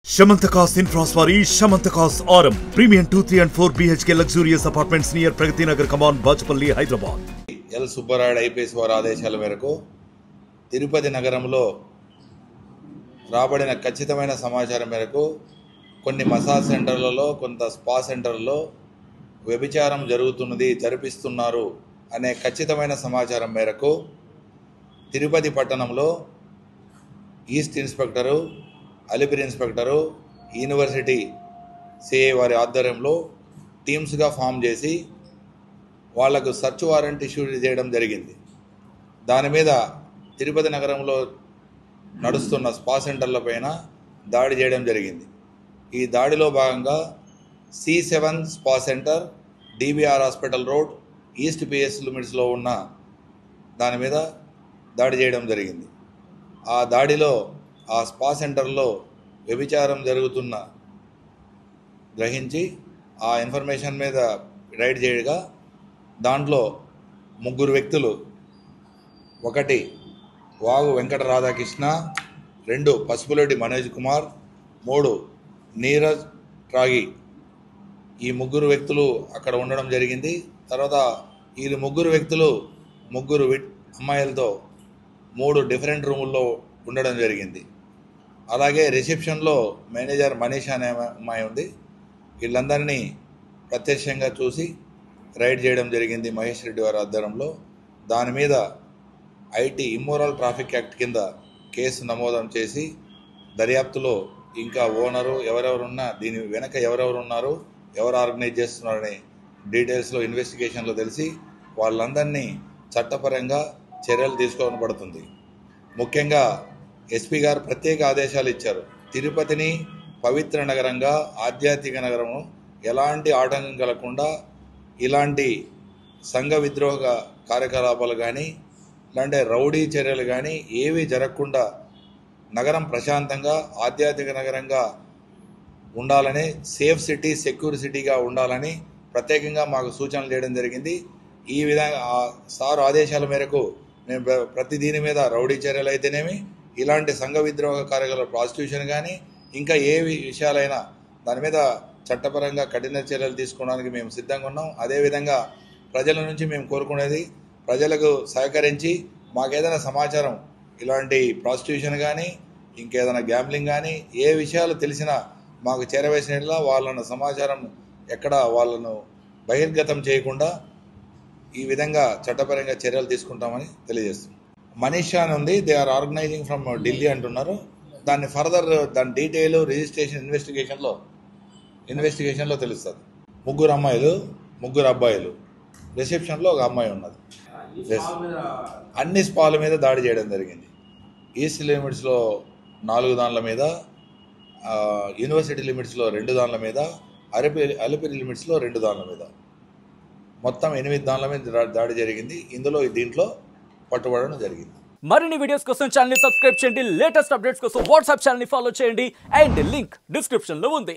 Shamantakas Infraswari, Shamantakas Aurum, premium 2, 3 and 4 BHK luxurious apartments near Pragati Nagar, Kaman, Bachpalli, Hyderabad. L Subbarayudu IPS వారి ఆదేశాల మేరకు తిరుపతి నగరంలో రాబడిన ఖచ్చితమైన సమాచారం మేరకు కొన్ని మసాజ్ సెంటర్లలో కొంత స్పా సెంటర్లలో వ్యభిచారం జరిపిస్తున్నారు అనే ఖచ్చితమైన సమాచారం మేరకు తిరుపతి పట్టణంలో east inspector, Alipiri inspector, university CI వారి ఆధ్వర్యంలో టీమ్స్గా ఫామ్ చేసి వాళ్లకు సర్చ్ వారెంట్ ఇష్యూ చేయడం జరిగింది. దాని మీద తిరుపతి నగరంలో నడుస్తున్న స్పా సెంటర్ల పైన దాడి చేయడం జరిగింది. ఈ దాడిలో భాగంగా C7 spa centre, DBR hospital road, east PS లిమిట్స్లో ఉన్న దాని మీద దాడి చేయడం జరిగింది. ఆ దాడిలో ఆ స్పా సెంటర్లో వ్యభిచారం జరుగుతున్న గ్రహించి ఆ ఇన్ఫర్మేషన్ మీద రైడ్ చేయగా దాంట్లో 3 వ్యక్తులు, 1 వాగు వెంకట రాధాకృష్ణ, 2 పసుపులెడ్డి మనోజ్ కుమార్, 3 నీరజ్ ట్రాగి, ఈ 3 వ్యక్తులు అక్కడ ఉండడం జరిగింది. తర్వాత ఈ 3 వ్యక్తులు 3 అమ్మాయిలతో 3 డిఫరెంట్ రూముల్లో ఉండడం జరిగింది. అలాగే రిసెప్షన్లో మేనేజర్ మనీష్ అనే అమ్మాయి ఉంది. వీళ్ళందరినీ ప్రత్యక్షంగా చూసి రైడ్ చేయడం జరిగింది మహేష్ రెడ్డి వారి ఆధ్వర్యంలో. దాని మీద ఐటీ ఇమ్మోరల్ ట్రాఫిక్ యాక్ట్ కింద కేసు నమోదం చేసి దర్యాప్తులో ఇంకా ఓనరు ఎవరెవరున్నా, దీని వెనక ఎవరెవరు ఉన్నారు, ఎవరు ఆర్గనైజ్ చేస్తున్నారనే డీటెయిల్స్లో ఇన్వెస్టిగేషన్లో తెలిసి వాళ్ళందరినీ చట్టపరంగా చర్యలు తీసుకోవడం పడుతుంది. ముఖ్యంగా ఎస్పీ గారు ప్రత్యేక ఆదేశాలు ఇచ్చారు. తిరుపతిని పవిత్ర నగరంగా, ఆధ్యాత్మిక నగరము, ఎలాంటి ఆటంకం కలగకుండా ఇలాంటి సంఘ విద్రోహ కార్యకలాపాలు కానీ, ఇలాంటి రౌడీ చర్యలు కానీ ఏవి జరగకుండా నగరం ప్రశాంతంగా, ఆధ్యాత్మిక నగరంగా ఉండాలని, సేఫ్ సిటీ, సెక్యూర్ సిటీగా ఉండాలని ప్రత్యేకంగా మాకు సూచనలు చేయడం జరిగింది. ఈ విధంగా సార్ ఆదేశాల మేరకు మేము ప్రతి దీని మీద రౌడీ చర్యలు అయితేనేమి, ఇలాంటి సంఘ విద్రోహ కార్యకలాపాలు, ప్రాస్టిట్యూషన్ కానీ ఇంకా ఏ విషయాలైనా దాని మీద చట్టపరంగా కఠిన చర్యలు తీసుకోవడానికి మేము సిద్ధంగా ఉన్నాం. అదేవిధంగా ప్రజల నుంచి మేము కోరుకునేది, ప్రజలకు సహకరించి మాకేదైనా సమాచారం ఇలాంటి ప్రాస్టిట్యూషన్ కానీ ఇంకేదైనా గ్యాంబ్లింగ్ కానీ ఏ విషయాలు తెలిసినా మాకు చేరవేసినట్లా వాళ్ళను సమాచారం ఎక్కడ వాళ్ళను బహిర్గతం చేయకుండా ఈ విధంగా చట్టపరంగా చర్యలు తీసుకుంటామని తెలియజేస్తున్నాం. మనీషా అని ఉంది, they are organizing from Delhi అంటున్నారు. దాన్ని ఫర్దర్ దాని డీటెయిల్ రిజిస్ట్రేషన్ ఇన్వెస్టిగేషన్లో తెలుస్తుంది. 3 అమ్మాయిలు, 3 అబ్బాయిలు, రిసెప్షన్లో 1 అమ్మాయి ఉన్నది. అన్ని స్పాల మీద దాడి చేయడం జరిగింది. ఈస్ట్ లిమిట్స్లో 4 దాన్ల మీద, యూనివర్సిటీ లిమిట్స్లో 2 దాన్ల మీద, అలిపిరి లిమిట్స్లో 2 దాన్ల మీద, మొత్తం 8 దాన్ల మీద దాడి జరిగింది. దీంట్లో పట్టుబడడం జరిగింది. మరిన్ని వీడియోస్ కోసం ఛానల్ ని సబ్స్క్రైబ్ చేయండి. లేటెస్ట్ అప్డేట్స్ కోసం వాట్సాప్ ఛానల్ ని ఫాలో చేయండి. అండ్ లింక్ డిస్క్రిప్షన్ లో ఉంది.